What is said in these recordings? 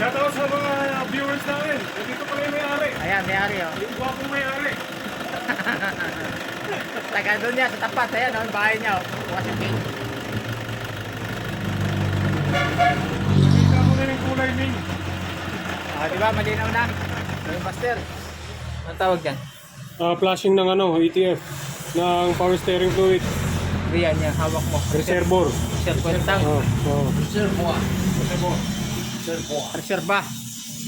Shoutout sa mga viewers namin. Dito pala yung may-ari. Ayan, may-ari oh. Yung gwapong may-ari. Taga doon niya, sa tapat. Ayan oh, bahay niya oh. Bukas yung pink. Nakita mo na yung kulay Ming. Ah, di ba? Malinaw na. Yung master. Anong tawag dyan? Flashing ng ETF. Ng power steering fluid. Riyan niya, hawak mo. Reservoir. Reservoir tank. Reservoir. Reserva.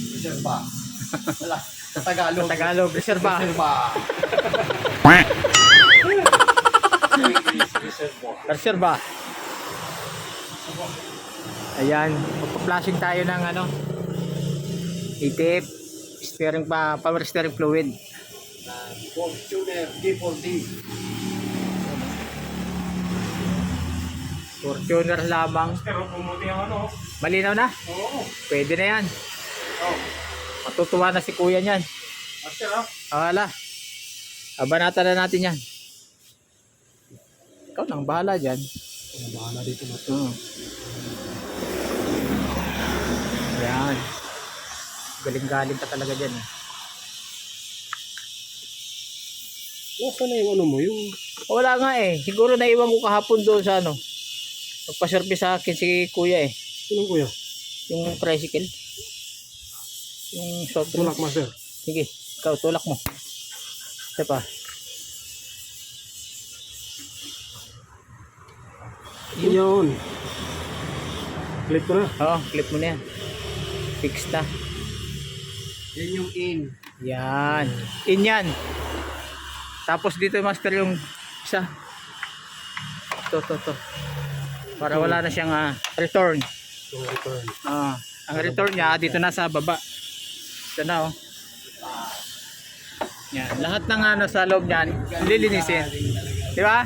Reserva. Wala. Sa Tagalog. Sa Tagalog, reserva. Reserva. Reserva. Ayan, magpa-flashing tayo ng ETF. Steering pa, power steering fluid. Fortuner D4D. Fortuner lamang. Pero pumuti ang Malinaw na? Oo. Pwede na yan. Oh. Matutuwa na si kuya niyan. Master Wala. Abanatan na natin yan. Ikaw nang bahala dyan. Bahala dito master. Ayan. Galing-galing ka talaga dyan. Nasaan na yung mo? Yung... Wala nga eh. Siguro naiwan ko kahapon doon sa Magpa-service sa akin si kuya eh. Sinong kuya? Yung tricycle. Yung short Tulak drinks. master. Sige, ikaw tulak mo. Isa pa. Yun. Click ko na. Oo, clip mo na yan. Fix na. Yan yung in. Yan. In yan. Tapos dito master yung isa. To. Para wala na siyang return. Yung return. Ang return niya dito na sa baba. Ito na oh. Yan. Lahat ng sa loob niyan lilinisin. Di ba?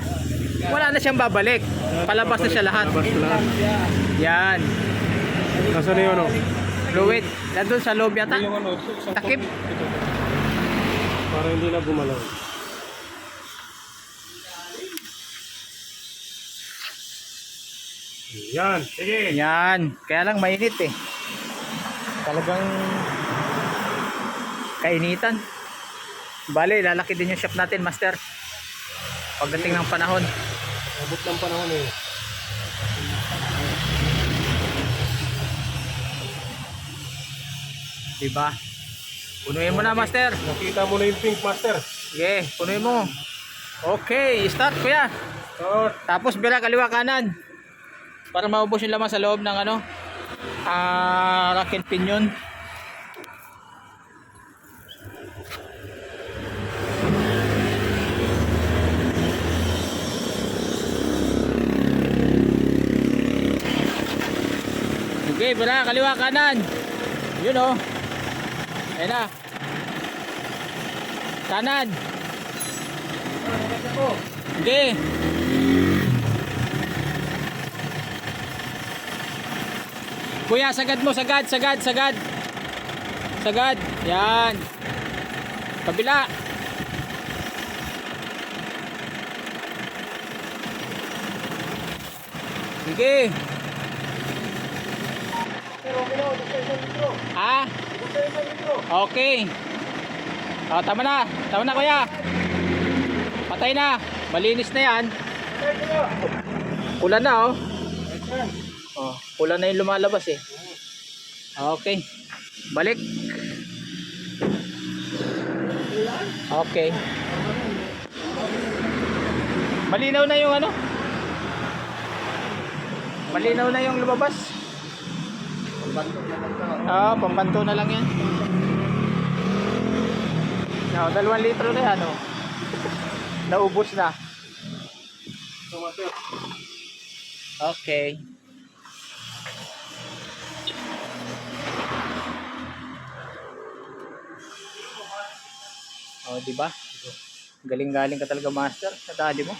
Wala na siyang babalik. Palabas na siya lahat. Labas na lahat. Yan. Nasaan na yun Fluid. Nandun sa loob yata. Yung Takip. Ito. Para hindi na gumalaw. Yan. Sige. Yan. Kaya lang mainit eh. Talagang kainitan. Bale, lalaki din yung shop natin, master. Pagdating ng panahon. Abot ng panahon eh. Diba? Punuin mo na, master. Nakita mo na yung pink master. Sige, punuin mo. Okay, start kuya. Start. Tapos bila kaliwa kanan. Para maubos yung laman sa loob ng rack and pinion. Okay, bila kaliwa kanan. Yun oh. Ayan na. Kanan. Okay. Kuya, sagad mo, sagad. Sagad. Yan. Kabila. Sige. Ha? Okay. Oh, tama na kuya. Patay na. Malinis na yan. Pula na oh. Oh, pula na yung lumalabas eh. Okay. Balik. Okay. Malinaw na yung Malinaw na yung lumabas. Pambanto na lang yan. No, 2 litro na yan oh. Naubos na. Okay. Oh, di ba? Galing-galing ka talaga, master. Sa dali mo.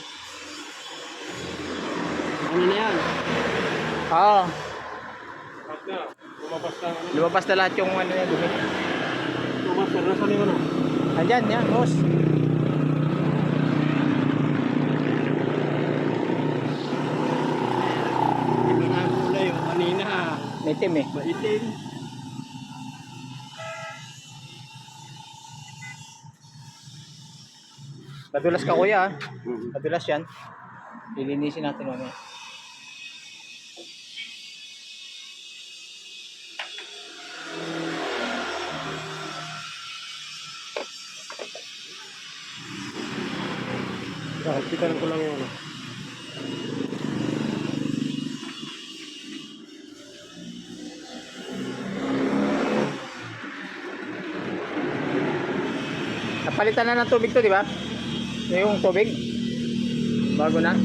Ano na yan? Oo. At na. Lumabas na. Lumabas na lahat yung dumi. Master, nasaan yung Andyan, yan, boss. Hindi na ang kulay yung kanina. May itim eh. Maitim. Kadulas ka kuya, ah. Mhm. Kadulas yan. Lilinisin natin mamaya. Kita ko lang yung ano. Napalitan na ng tubig to, di ba? Yung tubig. Bago na.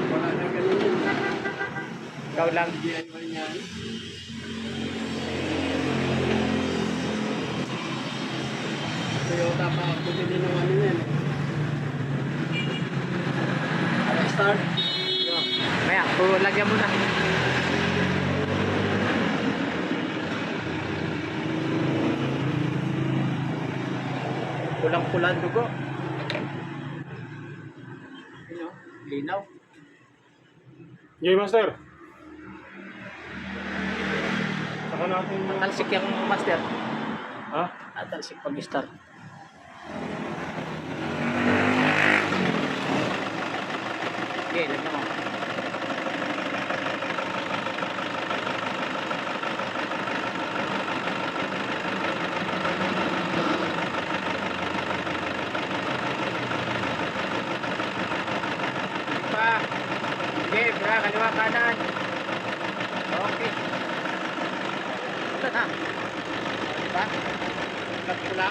Wala na ganun yun. Ikaw lang. DIY yan. Toyota pa. Bumili ng ano yan. Para start. Maya, lagyan mo na. Pulang-pulang dugo. Ano? Linaw. Jay Master. Saka natin yung... Talsik yung master. Ha? Talsik pag-start. Okay, lagyan mo. Pa. Sige, bra, kaliwa kanan. Okay. Ito na. Diba? Pula.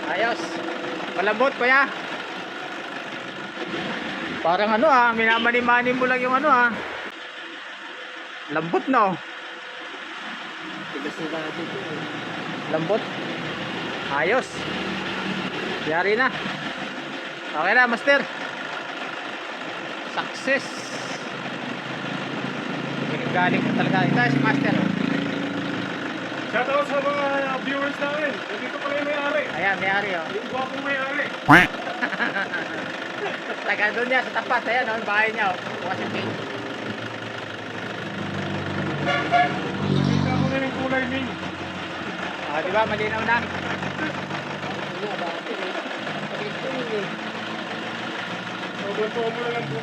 Ayos. Malambot pa ya. Parang ano ah, minamani-mani mo lang yung ano ah. Lambot no. Tigas na dati ito. Lambot. Ayos. Yari na. Okay na, master. Success. Galing ko talaga. Ito si master. Oh. Shoutout sa mga viewers namin. Nandito pala yung may-ari. Ayan, may-ari oh. Yung gwapong may-ari. Taga doon niya sa tapat. Ayan oh, bahay niya oh. Bukas yung page. Nakita ko na yung kulay, Ming. Ah, di ba? Malinaw na. Ano, dati eh. Ito yun eh. So, ganito mo na lang po